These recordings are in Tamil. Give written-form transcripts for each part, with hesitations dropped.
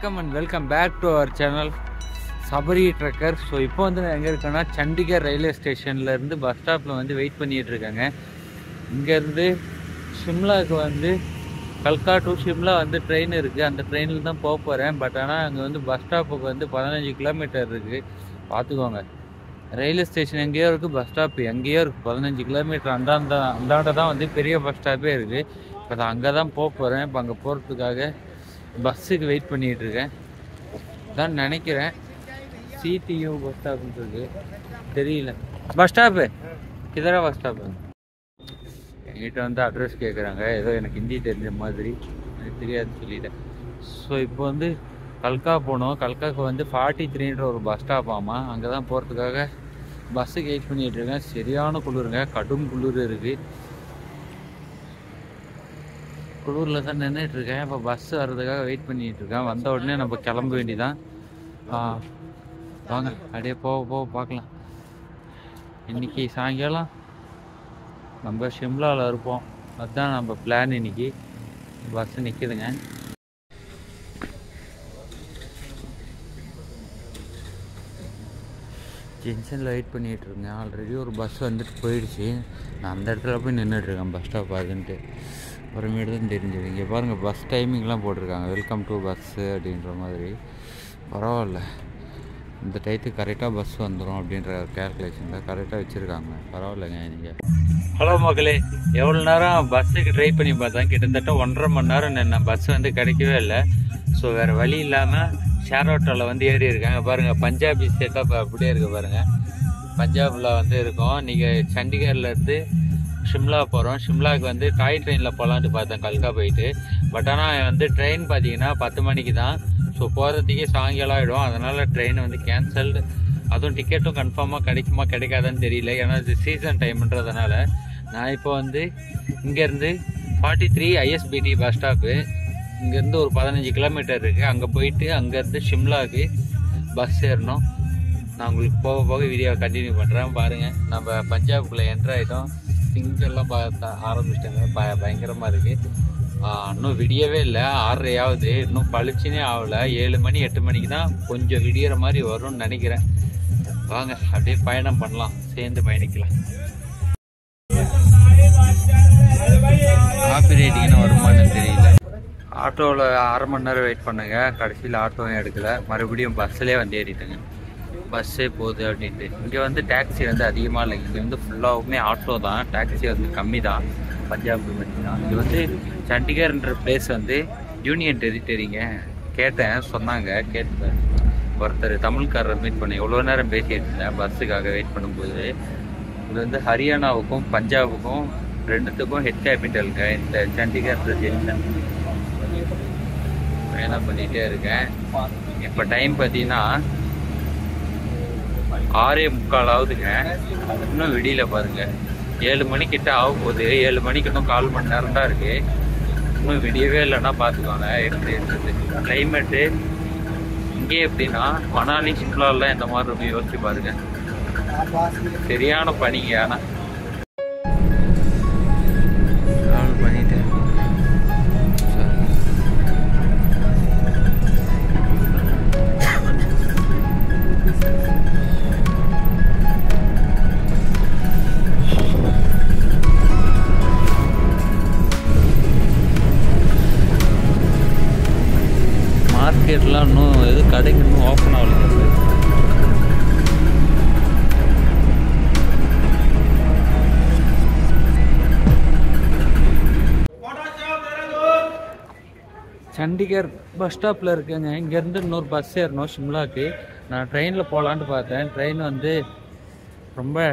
வணக்கம் and welcome back to our channel Sabari trekker. So இப்போ வந்து நான் எங்கே இருக்கேன்னா சண்டிகர் ரயில்வே ஸ்டேஷன்லேருந்து பஸ் ஸ்டாப்பில் வந்து வெயிட் பண்ணிகிட்ருக்காங்க. இங்கேருந்து ஷிம்லாவுக்கு வந்து கல்கா டு ஷிம்லா வந்து ட்ரெயின் இருக்குது. அந்த ட்ரெயினில் தான் போக போகிறேன். பட் ஆனால் அங்கே வந்து பஸ் ஸ்டாப்புக்கு வந்து 15 கிலோமீட்டர் இருக்குது. பார்த்துக்கோங்க, ரயில்வே ஸ்டேஷன் எங்கேயோ இருக்குது, பஸ் ஸ்டாப் எங்கேயோ இருக்குது. 15 கிலோமீட்டர் அந்தாண்ட தான் வந்து பெரிய பஸ் ஸ்டாப்பே இருக்குது. இப்போ நான் அங்கே தான் போக போகிறேன். இப்போ அங்கே போகிறதுக்காக பஸ்ஸுக்கு வெயிட் பண்ணிகிட்ருக்கேன் தான் நினைக்கிறேன். சிடியூ பஸ் ஸ்டாப்ன்றது தெரியல. பஸ் ஸ்டாப்பு கிதரா பஸ் ஸ்டாப்பு என்கிட்ட வந்து அட்ரஸ் கேட்குறாங்க. ஏதோ எனக்கு ஹிந்தி தெரிஞ்ச மாதிரி, எனக்கு தெரியாதுன்னு சொல்லிட்டேன். ஸோ இப்போ வந்து கல்கா போனோம். கல்காவுக்கு வந்து 43ன்ற ஒரு பஸ் ஸ்டாப் ஆமாம். அங்கே தான் போகிறதுக்காக பஸ்ஸுக்கு வெயிட் பண்ணிகிட்ருக்கேன். சரியான குளிருங்க, கடும் குளிர் இருக்குது. குளூரில் தான் நின்றுட்டுருக்கேன். இப்போ பஸ் வர்றதுக்காக வெயிட் பண்ணிகிட்ருக்கேன். வந்த உடனே நம்ம கிளம்ப வேண்டிதான். வாங்க அப்படியே போக பார்க்கலாம். இன்றைக்கி சாயங்காலம் நம்ம ஷிம்லாவில் இருப்போம். அதுதான் நம்ம பிளான். இன்றைக்கி பஸ்ஸு நிற்கிதுங்க. ஜங்ஷனில் வெயிட் பண்ணிகிட்ருக்கேன். ஆல்ரெடி ஒரு பஸ் வந்துட்டு போயிடுச்சு. நான் அந்த இடத்துல போய் நின்றுட்டுருக்கேன், பஸ் ஸ்டாப் அதுன்ட்டு. அப்புறமேட்டு தான் தெரிஞ்சது. இங்கே பாருங்கள், பஸ் டைமிங்லாம் போட்டிருக்காங்க, வெல்கம் டு பஸ்ஸு அப்படின்ற மாதிரி. பரவாயில்ல, இந்த டயத்துக்கு கரெக்டாக பஸ் வந்துடும் அப்படின்ற கேல்குலேஷனில் கரெக்டாக வச்சுருக்காங்க. பரவாயில்லைங்க. நீங்கள் ஹலோ மக்களே, எவ்வளோ நேரம் பஸ்ஸுக்கு ட்ரை பண்ணி பார்த்தேன். கிட்டத்தட்ட 1.5 மணி நேரம் நின்ன பஸ் வந்து கிடைக்கவே இல்லை. ஸோ வேறு வழி இல்லாமல் ஷேர் ஆட்டோவில் வந்து ஏறி இருக்காங்க. பாருங்கள், பஞ்சாபி செட்டப் அப்படியே இருக்குது பாருங்கள். பஞ்சாபில் வந்து இருக்கோம். நீங்கள் சண்டிகர்லேருந்து ஷிம்லா போகிறோம். ஷிம்லாவுக்கு வந்து டாய் ட்ரெயினில் போகலான்ட்டு பார்த்தேன், கல்கா போயிட்டு. பட் ஆனால் வந்து ட்ரெயின் பார்த்தீங்கன்னா 10 மணிக்கு தான். ஸோ போகிறதுக்கே சாயங்காலம் ஆகிடும். அதனால் ட்ரெயின் வந்து கேன்சல்டு. அதுவும் டிக்கெட்டும் கன்ஃபார்மாக கிடைக்குமா கிடைக்காதான்னு தெரியல. ஏன்னா இது சீசன் டைம்ன்றதுனால. நான் இப்போ வந்து இங்கேருந்து 43 ISBT பஸ் ஸ்டாப்பு, இங்கேருந்து ஒரு 15 கிலோமீட்டர் இருக்குது. அங்கே போயிட்டு அங்கேருந்து ஷிம்லாவுக்கு பஸ் ஏறணும். நான் உங்களுக்கு போக போக வீடியோவை கண்டினியூ பண்ணுறேன். பாருங்கள், நம்ம பஞ்சாபுக்குள்ளே என்ட்ரு ஆகிட்டோம். திங்கெல்லாம் பார்த்த ஆரம்பிச்சிட்டாங்க. பயங்கரமாக இருக்குது. இன்னும் விடியவே இல்லை. 6:30 இன்னும் பளிச்சுனே ஆகலை. 7 மணி 8 மணிக்கு தான் கொஞ்சம் விடிகிற மாதிரி வரும்னு நினைக்கிறேன். வாங்க அப்படியே பயணம் பண்ணலாம், சேர்ந்து பயணிக்கலாம். காப்பி ரைட்டிங்னு வருமானு தெரியல. ஆட்டோவில் 1/2 மணி நேரம் வெயிட் பண்ணுங்க. கடைசியில் ஆட்டோவும் எடுக்கலை. மறுபடியும் பஸ்ஸிலே வந்து ஏறிட்டேங்க. பஸ்ஸே போகுது அப்படின்ட்டு. இங்கே வந்து டாக்ஸி வந்து அதிகமாக இல்லை. இங்கே வந்து ஃபுல்லாகவுமே ஆட்டோ தான். டாக்ஸி வந்து கம்மி தான். பஞ்சாப் தான். இங்கே வந்து சண்டிகர்ன்ற பிளேஸ் வந்து யூனியன் டெரிட்டரிங்க. கேட்டேன், சொன்னாங்க. கேட்டேன், ஒருத்தர் தமிழ்காரரை மீட் பண்ணி எவ்வளோ நேரம் பேசிட்டு இருந்தேன் பஸ்ஸுக்காக வெயிட் பண்ணும்போது. இது வந்து ஹரியானாவுக்கும் பஞ்சாபுக்கும் ரெண்டுத்துக்கும் ஹெட் கேபிட்டலுங்க இந்த சண்டிகர் ஜங்ஷன். என்ன பண்ணிகிட்டே இருக்கேன். இப்போ டைம் பார்த்தீங்கன்னா 6:45 ஆகுதுங்க. இன்னும் விடியல பாருங்க. 7 மணிக்கிட்ட ஆக போகுது. 7 மணிக்கு இன்னும் 1/4 மணி நேரம் தான் இருக்கு. இன்னும் விடியவே இல்லைன்னா பார்த்துக்கோங்க எப்படி இருக்குது கிளைமேட்டு. இங்கே எப்படின்னா மணாலி சிம்லாலாம் இந்த மாதிரி இருக்கும், யோசிச்சு பாருங்க. சரியான பனிங்க. ஆனால் ட்ராவல் பண்ணிட்டு மார்க்கெட்லாம் இன்னும் எது கடைக்கு இன்னும் ஓப்பன் ஆகல. சண்டிகர் பஸ் ஸ்டாப்பில் இருக்குங்க. இங்கேருந்து இன்னொரு பஸ் ஏறணும் ஷிம்லாவுக்கு. நான் ட்ரெயினில் போகலான்ட்டு பார்த்தேன். ட்ரெயின் வந்து ரொம்ப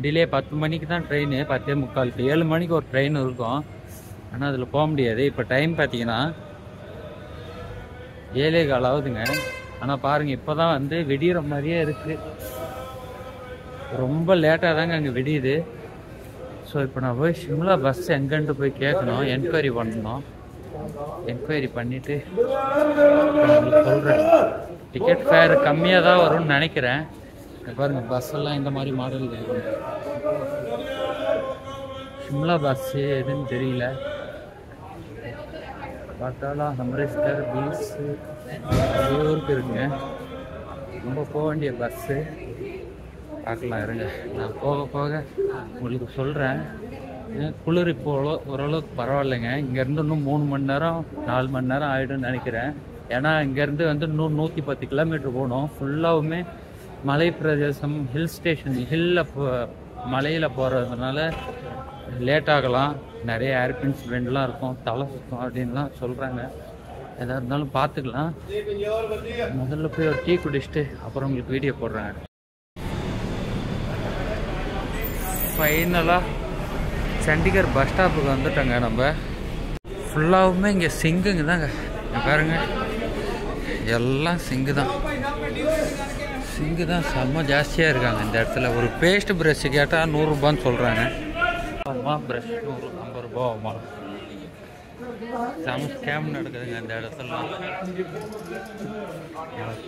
டிலே. 10 மணிக்கு தான் ட்ரெயின், 10:45. 7 மணிக்கு ஒரு ட்ரெயின் இருக்கும். ஆனால் அதில் போக முடியாது. இப்போ டைம் பார்த்தீங்கன்னா 7:15 ஆகுதுங்க. ஆனால் பாருங்கள், இப்போ தான் வந்து விடிகிற மாதிரியே இருக்குது. ரொம்ப லேட்டாக தாங்க அங்கே விடியுது. ஸோ இப்போ நான் போய் ஷிம்லா பஸ் எங்கேன்ட்டு போய் கேட்கணும், என்கொயரி பண்ணணும். என்கொயரி பண்ணிவிட்டு உங்களுக்கு சொல்கிறேன். டிக்கெட் ஃபேர் கம்மியாக தான் வரும்னு நினைக்கிறேன். பாருங்கள், பஸ்ஸெல்லாம் இந்த மாதிரி மாடல் இருக்குது. ஷிம்லா பஸ்ஸு எதுன்னு தெரியல. பார்த்தாலும் அம்ரிஸ்டர் பீச்சு ஊருக்கு இருக்குங்க. ரொம்ப போக வேண்டிய பஸ்ஸு பார்க்கலாம் இருங்க. நான் போக போக உங்களுக்கு சொல்கிறேன். குளிர் இப்போ ஓரளவுக்கு பரவாயில்லைங்க. இங்கேருந்து இன்னும் 3 மணி நேரம் 4 மணி நேரம் ஆகிடும்னு நினைக்கிறேன். ஏன்னா இங்கேருந்து வந்து இன்னும் 110 கிலோமீட்டர் போகணும். ஃபுல்லாகவுமே மலை பிரதேசம், ஹில் ஸ்டேஷன், ஹில்லில் மலையில் போகிறதுனால லேட் ஆகலாம். நிறைய ஏர்பின்ஸ் வெண்டெலாம் இருக்கும், தலை சுத்தம் அப்படின்லாம் சொல்கிறாங்க. எதாக இருந்தாலும் பார்த்துக்கலாம். முதல்ல போய் ஒரு டீ குடிச்சிட்டு அப்புறம் உங்களுக்கு வீடியோ போடுறேன். ஃபைனலாக சண்டிகர் பஸ் ஸ்டாப்புக்கு வந்துட்டோங்க. நம்ம ஃபுல்லாகவுமே இங்கே சிங்குங்க தாங்க. பாருங்க, எல்லாம் சிங்கு தான். சிங்கு தான் செம்ம ஜாஸ்தியாக இருக்காங்க இந்த இடத்துல. ஒரு பேஸ்ட் ப்ரஷ் கேட்டால் 100 ரூபான்னு சொல்கிறாங்க. ஆமா, ப்ரஷ் 150 ரூபா ஆமாம். செம ஸ்கேம் நடக்குதுங்க இந்த இடத்துலாம்.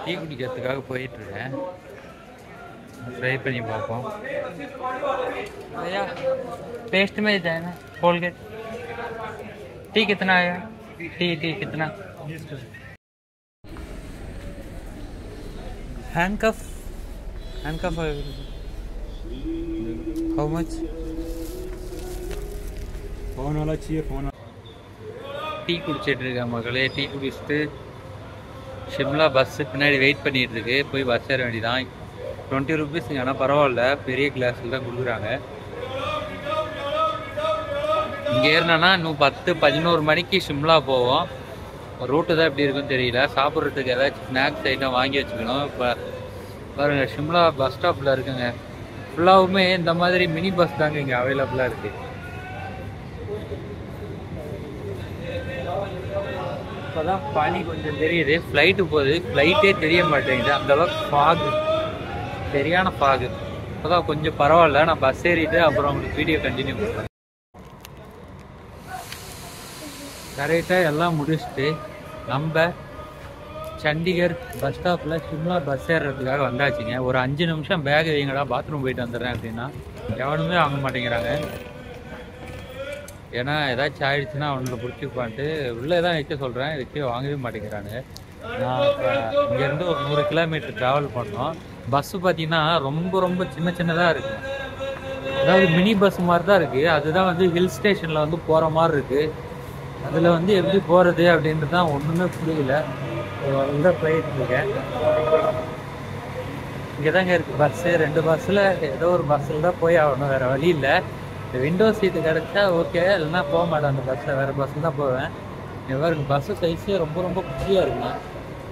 டீ குடிக்கிறதுக்காக போயிட்டுருக்கேன். ட்ரை பண்ணி பார்ப்போம். भैया पेस्ट में जाए ना कोलगेट टी कितना आया? टी कितना? Handcuff how much? फोन वाला चाहिए फोन. டீ குடிச்சிட்டு இருக்கேன் மகளே. டீ குடிச்சிட்டு ஷிம்லா பஸ்ஸு பின்னாடி வெயிட் பண்ணிகிட்டு இருக்கு. போய் பஸ் ஏற வேண்டியதான். 20 ருபீஸுங்க. ஆனால் பரவாயில்ல, பெரிய கிளாஸில் தான் கொடுக்குறாங்க. இங்கே ஏறினா இன்னும் 10-11 மணிக்கு ஷிம்லா போவோம். ரூட்டு தான் எப்படி இருக்குன்னு தெரியல. சாப்பிட்றதுக்கு ஏதாச்சும் ஸ்நாக்ஸ் ஐட்டம் வாங்கி வச்சுக்கணும். இப்போ பாருங்கள், ஷிம்லா பஸ் ஸ்டாப்பில் இருக்குங்க. ஃபுல்லாகவுமே இந்த மாதிரி மினி பஸ் தாங்க இங்கே அவைலபிளாக இருக்குது. இப்போ தான் பனி கொஞ்சம் தெரியுது. ஃப்ளைட்டு போகுது. ஃப்ளைட்டே தெரிய மாட்டேங்குது, அந்தளவுக்கு ஃபாகு, சரியான ஃபாகு. இப்போ தான் கொஞ்சம் பரவாயில்ல. நான் பஸ் ஏறிட்டு அப்புறம் உங்களுக்கு வீடியோ கண்டினியூ பண்ணுறேன். கரெக்டாக எல்லாம் முடிச்சுட்டு நம்ம சண்டிகர் பஸ் ஸ்டாப்பில் ஷிம்லா பஸ் ஏறுறதுக்காக வந்தாச்சுங்க. ஒரு 5 நிமிஷம் பேக் வைங்கடா, பாத்ரூம் போயிட்டு வந்துடுறேன் அப்படின்னா எவனுமே வாங்க மாட்டேங்கிறாங்க. ஏன்னா ஏதாச்சும் ஆயிடுச்சுன்னா அவனுக்கு பிடிச்சிப்பான்ட்டு உள்ளே தான் வைக்க சொல்கிறேன். வச்சு வாங்கவே மாட்டேங்கிறாங்க. நான் இப்போ இங்கேருந்து ஒரு 100 கிலோமீட்டர் ட்ராவல் பண்ணோம். பஸ்ஸு பார்த்தீங்கன்னா ரொம்ப சின்னதாக இருக்குது. அதாவது மினி பஸ் மாதிரி தான் இருக்குது. அதுதான் வந்து ஹில் ஸ்டேஷனில் வந்து போகிற மாதிரி இருக்குது. அதில் வந்து எப்படி போகிறது அப்படின்றது தான் ஒன்றுமே புரியல. உள்ளே போயிட்டுருக்கேன். இங்கே தாங்க இருக்குது பஸ்ஸு. 2 பஸ்ஸில் ஏதோ ஒரு பஸ்ஸில் தான் போய் ஆகணும், வேறு வழி இல்லை. விண்டோ சீட்டு கிடச்சா ஓகே, இல்லைன்னா போக மாட்டேன் அந்த பஸ்ஸில். வேறு பஸ்ஸில் தான் போவேன். இங்கே பஸ்ஸு சைஸே ரொம்ப குட்டியாக இருக்குங்க.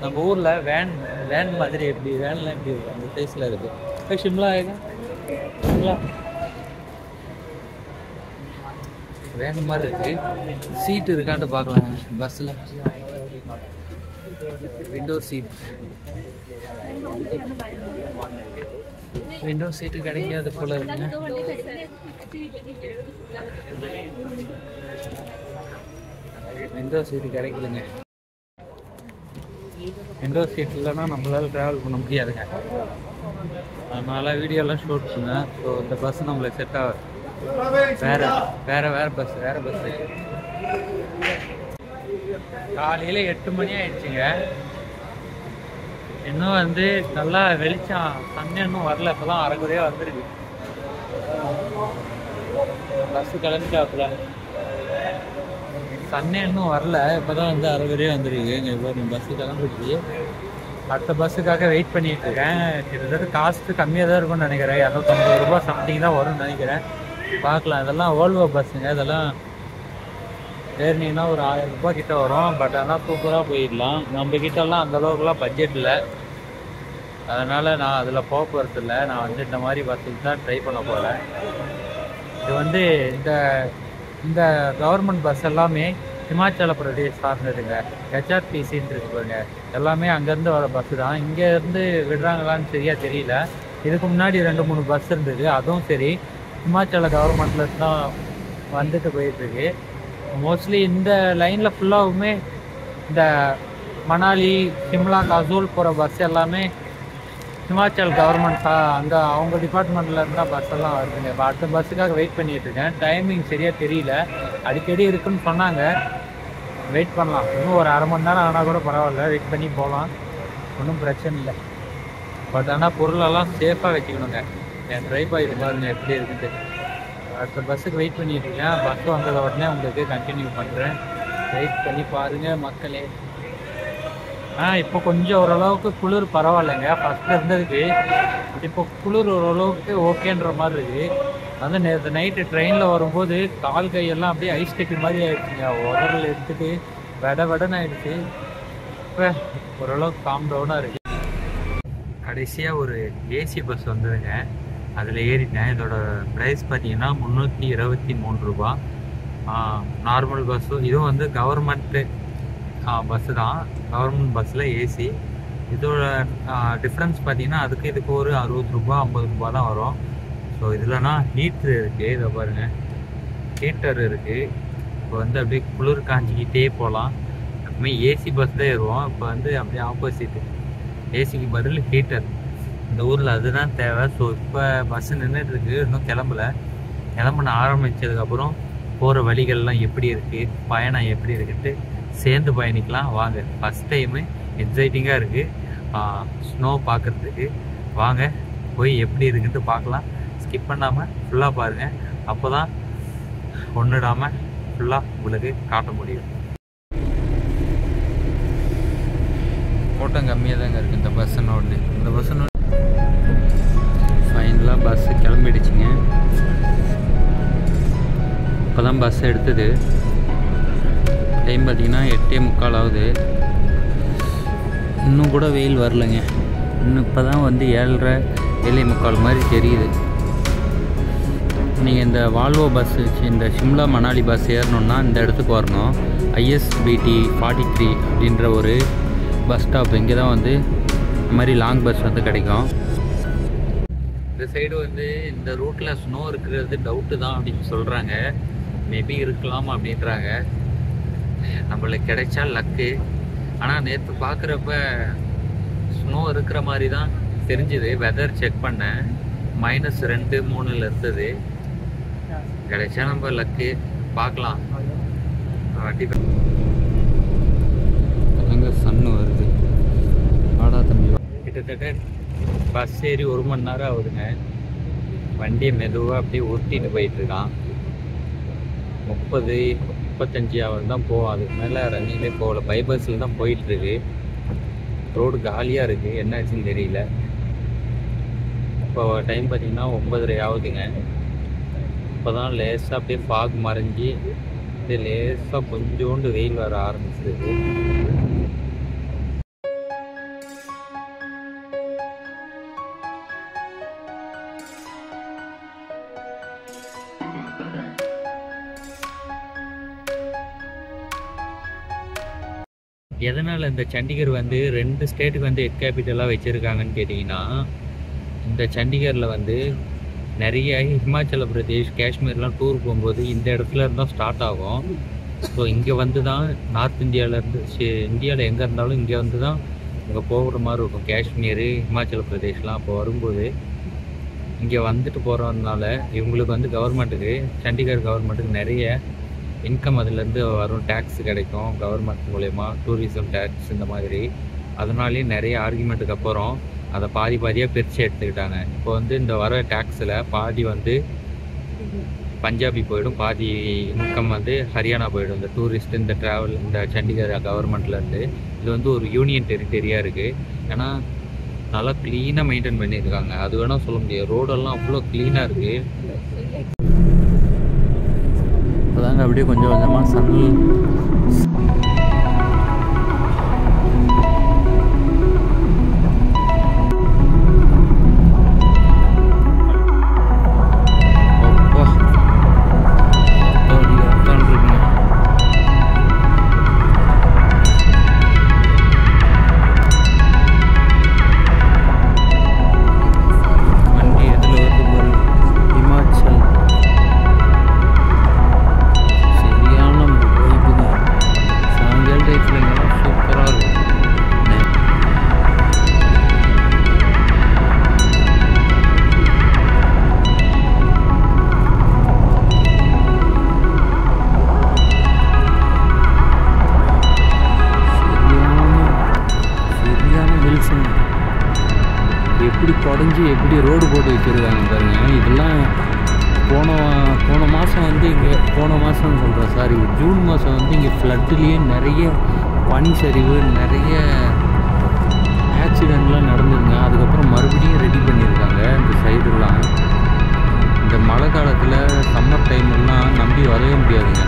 நம்ம ஊரில் வேன் மாதிரி எப்படி வேன்லாம் எப்படி இருக்குது அந்த சைஸில் இருக்குது. ஷிம்லா ஷிம்லா வேன் மாதிரி இருக்குது. சீட்டு இருக்கான்ட்டு பார்க்கலாம் பஸ்ஸில். விண்டோ சீட்டு கிடைக்காது போல இருக்குங்க. விண்டோ சீட்டு கிடைக்கலங்க. விண்டோ சீட் இல்லைன்னா நம்மளால ட்ராவல் பண்ண முடியாதுங்க. அதனால வீடியோலாம் ஷூட் பண்ணேன். ஸோ இந்த பஸ் நம்மளுக்கு செட் ஆகாது. வேற பஸ் காலையில் 8 மணி ஆயிடுச்சுங்க. இன்னும் வந்து நல்லா வெளிச்சம், சன் இன்னும் வரல. இப்போ தான் அரைக்குறையாக வந்துருக்கு. பஸ்ஸு கிளம்பிட்டாப்புல. சன்னே இன்னும் வரல. இப்போ தான் வந்து அரைக்குறையாக வந்துருக்கு. இங்கே இப்போ பஸ்ஸு கிளம்பிடுச்சு. அடுத்த பஸ்ஸுக்காக வெயிட் பண்ணிகிட்டு இருக்கேன். கிட்டத்தட்ட காஸ்ட்டு கம்மியாக தான் இருக்கும்னு நினைக்கிறேன். 250 ரூபா சம்திங் தான் வரும்னு நினைக்கிறேன். பார்க்கலாம். இதெல்லாம் ஓல்வோ பஸ்ஸுங்க. இதெல்லாம் ஏறினீங்கன்னா ஒரு 1000 ரூபா கிட்ட வரும். பட் ஆனால் சூப்பராக போயிடலாம். நம்ம கிட்டலாம் அந்தளவுக்குலாம் பட்ஜெட் இல்லை. அதனால் நான் அதில் போக்குவரத்து இல்லை. நான் வந்து இந்த மாதிரி பஸ்ஸுக்கு தான் ட்ரை பண்ண போகிறேன். இது வந்து இந்த கவர்மெண்ட் பஸ் எல்லாமே ஹிமாச்சல பிரதேஷ் சார்ந்ததுங்க. ஹெச்ஆர்டிசின்னு இருக்குங்க. எல்லாமே அங்கேருந்து வர பஸ்ஸு தான். இங்கேருந்து விடுறாங்களான்னு சரியாக தெரியல. இதுக்கு முன்னாடி 2-3 பஸ் இருந்தது. அதுவும் சரி ஹிமாச்சல கவர்மெண்ட்டில் தான் வந்துட்டு போயிட்டுருக்கு. மோஸ்ட்லி இந்த லைனில் ஃபுல்லாகவுமே இந்த மணாலி, சிம்லா, கசூல் போகிற பஸ் எல்லாமே ஹிமாச்சல் கவர்மெண்ட் அங்கே அவங்க டிபார்ட்மெண்ட்டில் இருந்தால் பஸ் எல்லாம் வருதுங்க. இப்போ அடுத்த பஸ்ஸுக்காக வெயிட் பண்ணிகிட்டு இருக்கேன். டைமிங் சரியாக தெரியல. அடிக்கடி இருக்குன்னு சொன்னாங்க. வெயிட் பண்ணலாம். இன்னும் ஒரு அரை மணி நேரம் ஆனால் கூட பரவாயில்ல, வெயிட் பண்ணி போகலாம், ஒன்றும் பிரச்சனை இல்லை. பட் ஆனால் பொருளெல்லாம் சேஃபாக வச்சுக்கணுங்க. என் ட்ரைவ் இது பாருங்கள் எப்படி இருக்குது. அடுத்த பஸ்ஸுக்கு வெயிட் பண்ணிட்டு இருக்கேன். பஸ் வந்ததை உடனே உங்களுக்கு கண்டினியூ பண்ணுறேன். வெயிட் பண்ணி பாருங்கள் மக்களே. இப்போ கொஞ்சம் ஓரளவுக்கு குளிர் பரவாயில்லைங்க. ஃபஸ்ட்டு இருந்ததுக்கு இப்போ குளிர் ஓரளவுக்கு ஓகேன்ற மாதிரி இருக்குது. வந்து நேற்று நைட்டு ட்ரெயினில் வரும்போது கால் கையெல்லாம் அப்படியே ஐஸ் கட்டி மாதிரி ஆகிடுச்சுங்க. உடலில் எடுத்துட்டு வெடன்னு ஆகிடுச்சு. இப்போ ஓரளவுக்கு காம் டவுனாக இருக்குது. கடைசியாக ஒரு ஏசி பஸ் வந்ததுங்க, அதில் ஏறிட்டேன். இதோட ப்ரைஸ் பார்த்தீங்கன்னா 323 ரூபா. நார்மல் பஸ்ஸும் இதுவும் வந்து கவர்மெண்ட்டு பஸ்ஸு தான். கவர்மெண்ட் பஸ்ஸில் ஏசி. இதோட டிஃப்ரென்ஸ் பார்த்தீங்கன்னா அதுக்கு இதுக்கு ஒரு 60 ரூபா 50 ரூபா தான் வரும். ஸோ இதுலனா ஹீட்ரு இருக்குது, இதை பாருங்கள், ஹீட்டர் இருக்குது. இப்போ வந்து அப்படியே குளிர் காஞ்சிக்கிட்டே போகலாம். எப்பவுமே ஏசி பஸ் தான் ஏறுவோம், இப்போ வந்து அப்படியே ஆப்போசிட்டு, ஏசிக்கு பதில் ஹீட்டர். இந்த ஊரில் அதுதான் தேவை. ஸோ இப்போ பஸ்ஸு நின்றுட்டுருக்கு, இன்னும் கிளம்புன ஆரம்பித்ததுக்கப்புறம் போகிற வழிகள்லாம் எப்படி இருக்குது, பயணம் எப்படி இருக்குன்ட்டு சேர்ந்து பயணிக்கலாம் வாங்க. ஃபஸ்ட் டைமு எக்ஸைட்டிங்காக இருக்குது ஸ்னோ பார்க்குறதுக்கு. வாங்க போய் எப்படி இருக்குன்ட்டு பார்க்கலாம். ஸ்கிப் பண்ணாமல் ஃபுல்லாக பாருங்கள், அப்போ தான் ஒன்றுடாமல் ஃபுல்லாக உங்களுக்கு காட்ட முடியும். கூட்டம் கம்மியாக தாங்க இருக்குது இந்த பஸ்ஸுன்னு. இந்த பஸ்ஸுன்னு ஃபைனலாக பஸ்ஸு கிளம்பிடுச்சிங்க. இப்போ தான் பஸ் எடுத்தது. டைம் பார்த்திங்கன்னா 8:45 ஆகுது. இன்னும் கூட வெயில் வரலைங்க. இன்னும் இப்போ தான் வந்து 7:30 மாதிரி தெரியுது. நீங்கள் இந்த வால்வோ பஸ் இந்த சிம்லா மணாலி பஸ் ஏறணுன்னா இந்த இடத்துக்கு வரணும். ISBT 43 அப்படின்ற ஒரு பஸ் ஸ்டாப். இங்கே தான் வந்து இந்த மாதிரி லாங் பஸ் வந்து கிடைக்கும். இந்த சைடு வந்து இந்த ரூட்டில் ஸ்னோ இருக்கிறது டவுட்டு தான் அப்படின்னு சொல்கிறாங்க. மேபி இருக்கலாம் அப்படின்றாங்க. நம்மளுக்கு கிடைச்சா லக்கு. ஆனால் நேற்று பார்க்குறப்ப ஸ்னோ இருக்கிற மாதிரி தான் தெரிஞ்சுது. வெதர் செக் பண்ணேன், -2, -3 இருந்தது. கிடைச்சா நம்ம லக்கு, பார்க்கலாம். அங்கே சன்னு வருது. ஆடா தம்பி, கிட்டத்தட்ட பஸ் ஏறி 1 மணி நேரம் ஆகுதுங்க. வண்டியை மெதுவாக அப்படியே உருட்டிட்டு போயிட்டுருக்கான். 30-35 ஹவர் தான் போகும், அதுக்கு மேலே ரன்னிங்லேயே போகல. பைபஸில் தான் போயிட்டுருக்கு. ரோடு காலியாக இருக்குது, என்னாச்சுன்னு தெரியல. இப்போ டைம் பார்த்திங்கன்னா 9:30 ஆகுதுங்க. இப்போ தான் லேசாக அப்படியே ஃபாக் மறைஞ்சி அப்படியே லேசாக கொஞ்சோண்டு வெயில் வர ஆரம்பிச்சிருக்கு. எதனால் இந்த சண்டிகர் வந்து 2 ஸ்டேட்டுக்கு வந்து ஹெட் கேபிட்டலாக வச்சுருக்காங்கன்னு கேட்டிங்கன்னா, இந்த சண்டிகரில் வந்து நிறைய ஹிமாச்சல பிரதேஷ், காஷ்மீர்லாம் டூர் போகும்போது இந்த இடத்துல இருந்தால் ஸ்டார்ட் ஆகும். ஸோ இங்கே வந்து தான் நார்த் இந்தியாவிலேருந்து இந்தியாவில் எங்கே இருந்தாலும் இங்கே வந்து தான் இங்கே போகிற மாதிரி இருக்கும். காஷ்மீர், ஹிமாச்சல பிரதேஷ்லாம் அப்போ வரும்போது இங்கே வந்துட்டு போகிறதுனால இவங்களுக்கு வந்து கவர்மெண்ட்டுக்கு, சண்டிகர் கவர்மெண்ட்டுக்கு நிறைய இன்கம் அதுலேருந்து வரும். டேக்ஸ் கிடைக்கும் கவர்மெண்ட் மூலயமா, டூரிசம் டேக்ஸ் இந்த மாதிரி. அதனாலேயே நிறைய ஆர்குமெண்ட்டுக்கு அப்புறம் அதை பாதியாக பிரித்து எடுத்துக்கிட்டாங்க. இப்போ வந்து இந்த வர டேக்ஸில் பாதி வந்து பஞ்சாபி போயிடும், பாதி இன்கம் வந்து ஹரியானா போயிடும். இந்த டூரிஸ்ட், இந்த ட்ராவல், இந்த சண்டிகர் கவர்மெண்ட்லேருந்து. இது வந்து ஒரு யூனியன் டெரிட்டரியாக இருக்குது. ஏன்னா நல்லா க்ளீனாக மெயின்டைன் பண்ணியிருக்காங்க, அது வேணால் சொல்ல முடியாது. ரோடெல்லாம் அவ்வளோ க்ளீனாக இருக்குது. அதாங்க அப்படியே கொஞ்சம் கொஞ்சமாக சரியான வைப்புங்க. வரைஞ்சி எப்படி ரோடு போட்டு வச்சுருக்காங்க பாருங்கள். இதெல்லாம் போன மாதம் வந்து இங்கே சாரி ஜூன் மாதம் வந்து இங்கே ஃப்ளட்டுலேயே நிறைய பனி சரிவு, நிறைய ஆக்சிடெண்ட்லாம் நடந்துருங்க. அதுக்கப்புறம் மறுபடியும் ரெடி பண்ணியிருக்காங்க இந்த சைடெல்லாம். இந்த மழை காலத்தில் சம்மர் டைம்லாம் நம்பி வரவே முடியாதுங்க.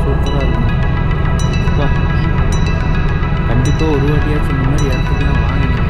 சூப்பராக இருக்குங்க. கண்டிப்பாக ஒரு வாட்டியாச்சும் இந்த மாதிரி இடத்துக்கு நான் வாங்கினேன்.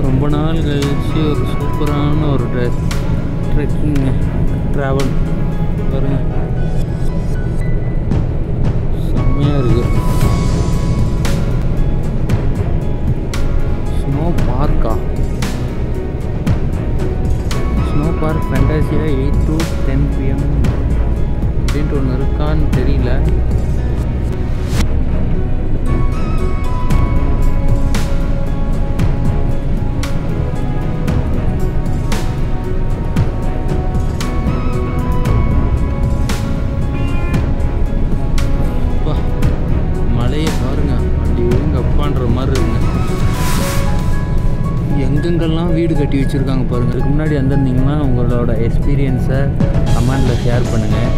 ரொம்ப நாள் கழிச்சு ஒரு சூப்பரான ஒரு ட்ரெக்கிங் ட்ராவல் பாருங்க, செம்மையாக இருக்குது. Snow Park Fantasia 8 to 10 PM அப்படின்ட்டு ஒன்று இருக்கான்னு தெரியல. எங்கெங்கெல்லாம் வீடு கட்டி வச்சுருக்காங்க பாருங்கள். இதுக்கு முன்னாடி வந்திருந்தீங்கன்னா உங்களோட எக்ஸ்பீரியன்ஸை கமெண்டில் ஷேர் பண்ணுங்கள்,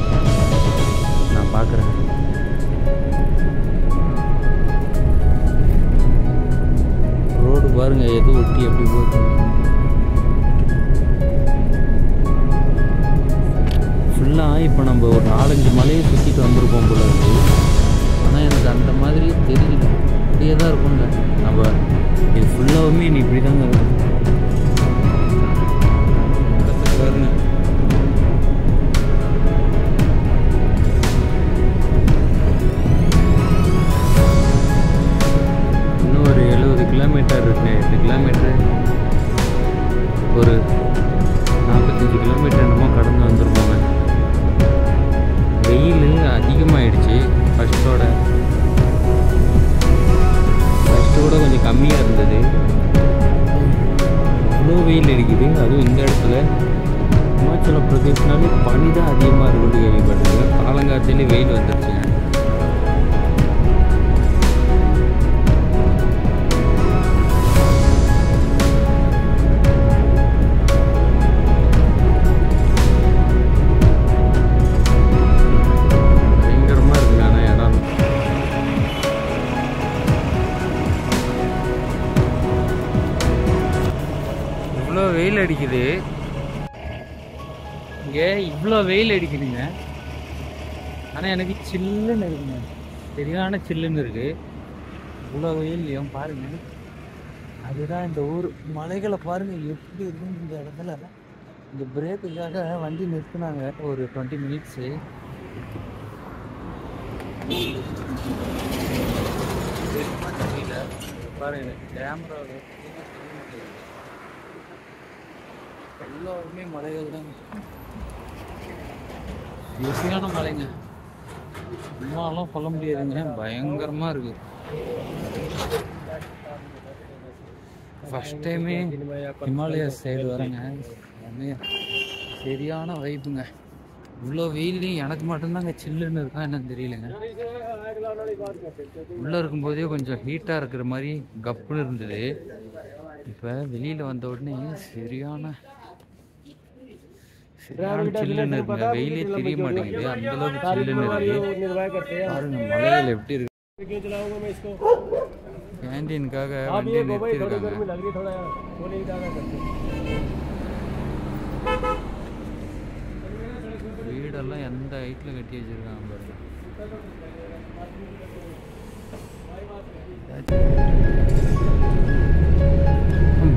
நான் பார்க்குறேன். ரோடு பாருங்கள் எது ஒட்டி எப்படி போகுது. ஃபுல்லாக இப்போ நம்ம ஒரு 4-5 மலையை சுற்றிட்டு வந்திருக்கோம் போல இருக்குது. ஆனால் எனக்கு அந்த மாதிரி தெரியல, இப்படியே தான் இருக்குங்க. நம்ம இது ஃபுல்லாகவுமே நீ இப்படி தாங்க இருக்கும் பாருங்க. இன்னும் ஒரு 70 கிலோமீட்டர் இருக்கு. 8 கிலோமீட்டரு ஒரு 45 கிலோமீட்டர் என்னமோ கடந்து வந்துருப்போங்க. வெயில் அதிகமாகிடுச்சு. ஃபஸ்ட்டோட கொஞ்சம் கம்மியாக இருந்தது. அவ்வளோ வெயில் அடிக்குது. அதுவும் இந்த இடத்துல இமாச்சல பிரதேஷ்னாலே பனி தான் அதிகமாக இருக்குது கேள்விப்பட்டது. காலங்காலத்திலே வெயில் வந்துருச்சுங்க. வெயில் அடிக்குது இங்கே, இவ்வளோ வெயில் அடிக்குதுங்க. ஆனால் எனக்கு சில்லுன்னு இருக்குங்க, சரியான சில்லுன்னு இருக்கு. இவ்வளோ வெயில்லையும் பாருங்க, அதுதான் இந்த ஊர். மலைகளை பாருங்க எப்படி இருக்குன்னு இந்த இடத்துல. இந்த பிரேக்குக்காக வண்டி நிறுத்தினாங்க ஒரு 20 மினிட்ஸு. தெரியல பாருங்க, கேமரா எல்லாருமே மலைகள் தாங்க. ஈஸியான மலைங்க, சும்மாலாம் சொல்ல முடியாதுங்க, பயங்கரமாக இருக்குது. ஃபஸ்ட் டைமே ஹிமாலயஸ் சைடு வரேங்க, சரியான வைப்புங்க. இவ்வளோ வெயிலையும் எனக்கு மட்டும்தாங்க சில்லுன்னு இருக்கா என்னன்னு தெரியலங்க. உள்ளே இருக்கும்போதே கொஞ்சம் ஹீட்டாக இருக்கிற மாதிரி கப்புன்னு இருந்தது. இப்போ வெளியில் வந்த உடனே சரியான சில்லுன்னு இருக்குங்க. வெயிலே தெரிய மாட்டேங்குது, அந்த அளவுக்கு சில்லுன்னு இருக்கு. பாருங்க மலைகள் எப்படி இருக்கு. கேண்டீனுக்காக வண்டி நிறுத்திருக்காங்க. வீடெல்லாம் எந்த ஹைட்ல கட்டி வச்சிருக்காங்க பாருங்க.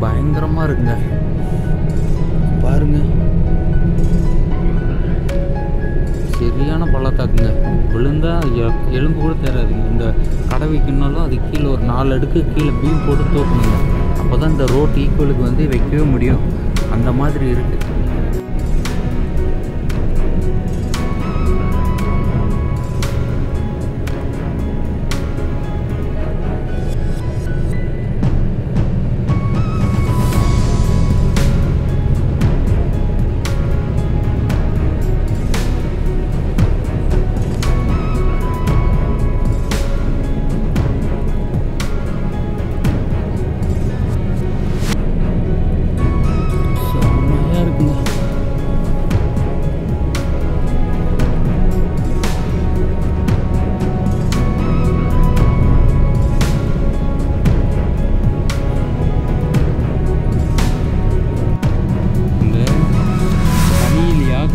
பயங்கரமா இருக்குங்க பாருங்க, சரி சரியான பள்ளத்தாக்குங்க. விழுந்தால் எலும்பு கூட தெரியாதுங்க. இந்த கடை வைக்கணுன்னாலும் அது கீழே ஒரு 4 அடுக்கு கீழே பீம் போட்டு தூக்கணுங்க. அப்போ தான் இந்த ரோட் ஈக்குவலுக்கு வந்து வைக்கவே முடியும். அந்த மாதிரி இருக்குது.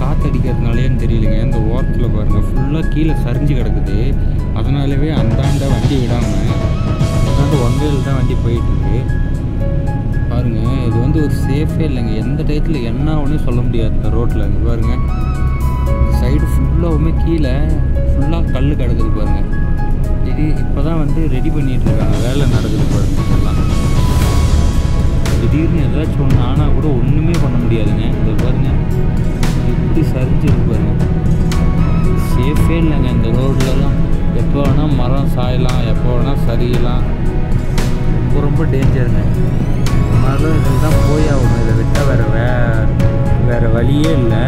காற்றடிக்கிறதுனாலேன்னு தெரியலைங்க. இந்த ஓரத்தில் பாருங்கள் ஃபுல்லாக கீழே சரிஞ்சு கிடக்குது. அதனாலவே அந்தாண்ட வண்டி விடாமல் அந்தாண்ட ஒன்வேல் தான் வண்டி போயிட்டுருக்கு. பாருங்கள், இது வந்து ஒரு சேஃபே இல்லைங்க. எந்த டயத்தில் என்ன ஒன்றும் சொல்ல முடியாது இந்த ரோட்டில். இங்கே பாருங்கள், சைடு ஃபுல்லாகவுமே கீழே ஃபுல்லாக கல் கிடக்குது பாருங்கள். இது இப்போ தான் வந்து ரெடி பண்ணிகிட்ருக்காங்க, வேலை நடக்குது பாருங்கள். எல்லாம் திடீர்னு ஏதாச்சும் ஒன்று ஆனால் கூட ஒன்றுமே பண்ண முடியாதுங்க. இந்த பாருங்கள் எப்படி சரிஞ்சிருக்கு பாருங்க. சேஃபே இல்லைங்க இந்த ரோட்லலாம். எப்போ வேணால் மரம் சாயலாம், எப்போ வேணால் சரியலாம். ரொம்ப ரொம்ப டேஞ்சருங்க. ஆனாலும் இதில் தான் போய் ஆகணும். இதை விட்டால் வேறு வழியே இல்லை.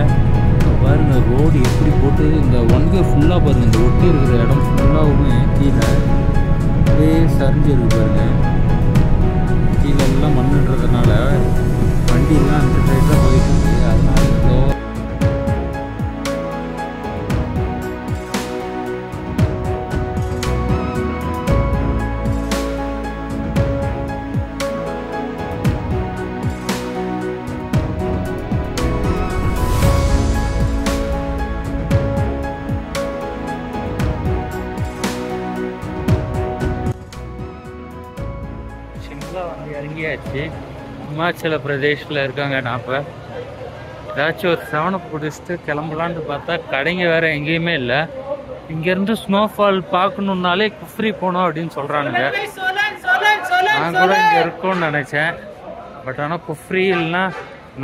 பாருங்க ரோடு எப்படி போட்டு இந்த ஒன்வே ஃபுல்லாக பாருங்கள். இந்த ஒட்டி இருக்கிற இடம் ஃபுல்லாகவுமே கீழே அப்படியே சரிஞ்சிருக்கு பாருங்க. கீழே எல்லாம் மண்ணுன்றதுனால வண்டியெல்லாம் அந்த சைடு தான் போயிட்டு இருக்கு. அதனால வந்து இறங்கியாச்சு. இமாச்சல பிரதேஷில் இருக்காங்க. நான் இப்போ ஏதாச்சும் ஒரு 7 குடிச்சிட்டு கிளம்பலான்னு பார்த்தா கடைங்க வேறு எங்கேயுமே இல்லை. இங்கேருந்து ஸ்னோஃபால் பார்க்கணுன்னாலே குஃப்ரி போனோம் அப்படின்னு சொல்கிறானுங்க. நான் கூட இங்கே இருக்கோன்னு நினச்சேன். பட் ஆனால் குஃப்ரி இல்லைன்னா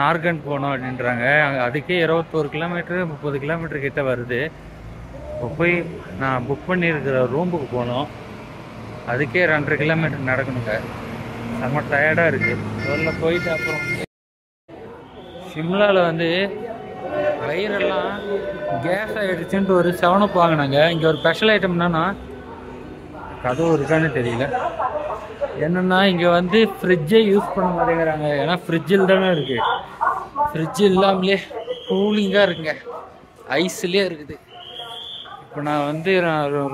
நார்கண்ட் போனோம் அப்படின்றாங்க. அதுக்கே 21 கிலோமீட்டரு 30 கிலோமீட்டர் கிட்ட வருது. இப்போ போய் நான் புக் பண்ணியிருக்கிற ரூமுக்கு போனோம். அதுக்கே 2.5 கிலோமீட்டர் நடக்கணுங்க. செம்ம டயர்டாக இருக்குது. முதல்ல போயிட்டு அப்புறம் சிம்லாவில் வந்து வயிறெல்லாம் கேஸ் ஆகிடுச்சுன்ட்டு ஒரு 7 வாங்கினாங்க. இங்கே ஒரு ஸ்பெஷல் ஐட்டம் என்னன்னா, கதவு இருக்கான்னு தெரியல, என்னென்னா இங்கே வந்து ஃப்ரிட்ஜே யூஸ் பண்ண மாட்டேங்கிறாங்க. ஏன்னா ஃப்ரிட்ஜில் தானே இருக்குது. ஃப்ரிட்ஜ் இல்லாமலே கூலிங்காக இருக்குங்க, ஐஸ்லேயே இருக்குது. இப்போ நான் வந்து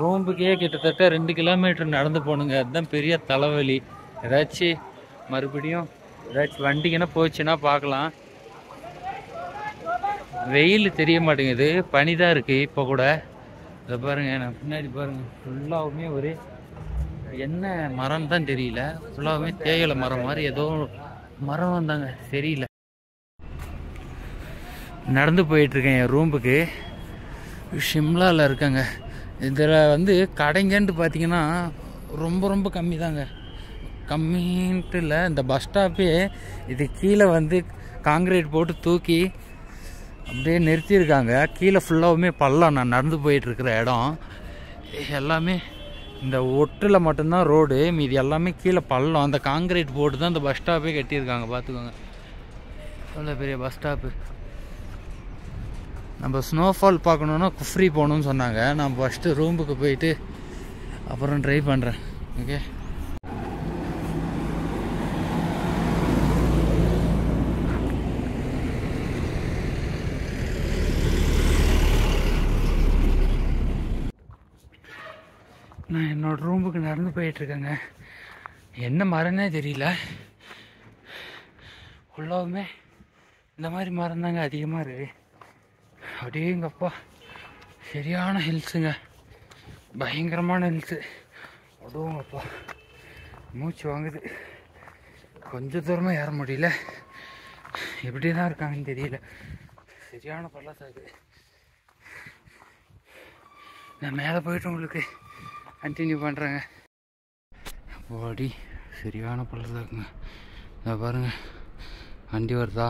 ரூமுக்கே கிட்டத்தட்ட 2 கிலோமீட்டர் நடந்து போகணுங்க. அதுதான் பெரிய தலைவலி. ஏதாச்சும் மறுபடியும் ஏதாச்சும் வண்டிங்கன்னா போச்சுன்னா பார்க்கலாம். வெயில் தெரிய மாட்டேங்குது, பனி தான் இருக்குது இப்போ கூட. இதை பாருங்கள், நான் பின்னாடி பாருங்கள் ஃபுல்லாகவுமே ஒரு என்ன மரம் தான் தெரியல. ஃபுல்லாகவுமே தேயிலை மரம் மாதிரி ஏதோ மரம் வந்தாங்க, தெரியல. நடந்து போயிட்டுருக்கேன் என் ரூமுக்கு. ஷிம்லாவில் இருக்காங்க. இதில் வந்து கடைங்கன்ட்டு பார்த்தீங்கன்னா ரொம்ப ரொம்ப கம்மி தாங்க. கம்மின்ட்டு இல்லை, இந்த பஸ் ஸ்டாப்பே இது கீழே வந்து காங்கிரீட் போட்டு தூக்கி அப்படியே நிறுத்தியிருக்காங்க. கீழே ஃபுல்லாகவுமே பள்ளம். நான் நடந்து போயிட்டுருக்கிற இடம் எல்லாமே இந்த ஒட்டில் மட்டும்தான் ரோடு, மீதி எல்லாமே கீழே பள்ளம். அந்த காங்கிரீட் போட்டு தான் இந்த பஸ் ஸ்டாப்பே கட்டியிருக்காங்க. பார்த்துக்கோங்க, அவ்வளோ பெரிய பஸ் ஸ்டாப்பு. நம்ம ஸ்னோஃபால் பார்க்கணுன்னா குஃப்ரி போகணுன்னு சொன்னாங்க. நான் ஃபஸ்ட்டு ரூமுக்கு போயிட்டு அப்புறம் ட்ரை பண்ணுறேன். ஓகே, நான் என்னோடய ரூமுக்கு நடந்து போயிட்டுருக்கேங்க. என்ன மரம்னே தெரியல. ஃபுல்லாகவுமே இந்த மாதிரி மரம் தாங்க அதிகமாக இருக்குது. அப்படியேங்கப்பா சரியான ஹில்ஸுங்க, பயங்கரமான ஹில்ஸு. அதுவுங்கப்பா மூச்சு வாங்குது. கொஞ்சம் தூரமாக ஏற முடியல. எப்படி தான் இருக்காங்கன்னு தெரியல. சரியான பள்ளத்தாக்கு. நான் மேலே போயிட்டு உங்களுக்கு கண்டினியூ பண்ணுறேங்க. ஓடி சரியான பள்ளத்தாக்குங்க. இதை பாருங்கள், வண்டி வருதா?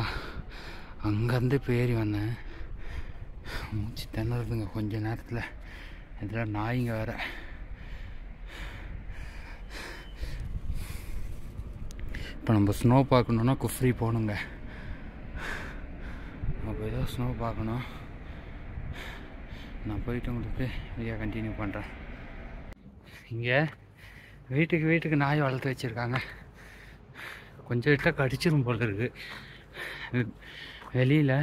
அங்கேருந்து இப்போ ஏறி வந்தேன், மூச்சு திணறுதுங்க கொஞ்ச நேரத்தில். இதில் நாய்ங்க வேறு. இப்போ நம்ம ஸ்னோ பார்க்கணுன்னா குஃப்ரி போகணுங்க. நம்ம ஏதோ ஸ்னோ பார்க்கணும். நான் போயிட்டு உங்களுக்கு வீடியோ கண்டினியூ பண்ணுறேன். இங்கே வீட்டுக்கு நாய் வளர்த்து வச்சுருக்காங்க. கொஞ்சம் விட்டால் கடிச்சிரும் போல இருக்குது. வெளியில்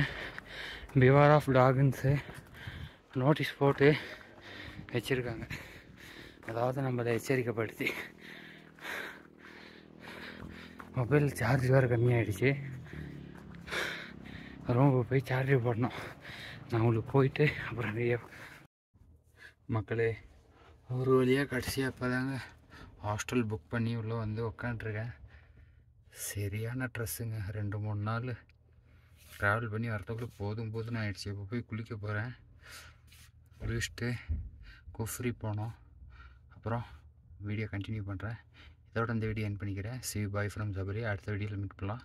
பிவார் ஆஃப் டாகுன்ஸு நோட்டீஸ் போட்டு வச்சுருக்காங்க. அதாவது நம்மளை எச்சரிக்கைப்படுத்தி. மொபைல் சார்ஜ் வேறு கம்மியாகிடுச்சு. ரொம்ப போய் சார்ஜ் போடணும். நான் உங்களுக்கு போயிட்டு அப்புறம் வீடியோ. மக்களே, ஒரு வழியாக கடைசியாக இப்போ தாங்க ஹாஸ்டல் புக் பண்ணி உள்ளே வந்து உக்காண்ட்ருக்கேன். சரியான ட்ரெஸ்ஸுங்க. 2-3 நாள் ட்ராவல் பண்ணி வரத்துக்குள்ளே போதும்னு ஆகிடுச்சு. இப்போ போய் குளிக்க போகிறேன். குளிச்சுட்டு குஃப்ரி போனோம். அப்புறம் வீடியோ கண்டினியூ பண்ணுறேன். இதோட இந்த வீடியோ என் பண்ணிக்கிறேன். See you, bye from Sabari. அடுத்த வீடியோவில் மீட் பண்ணலாம்.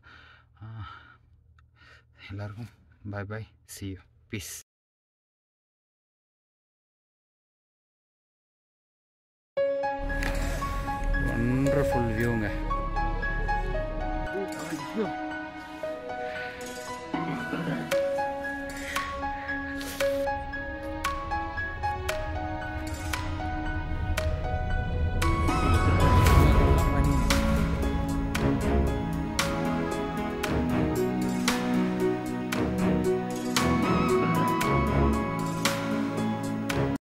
எல்லாருக்கும் பாய் பாய். See you. Peace.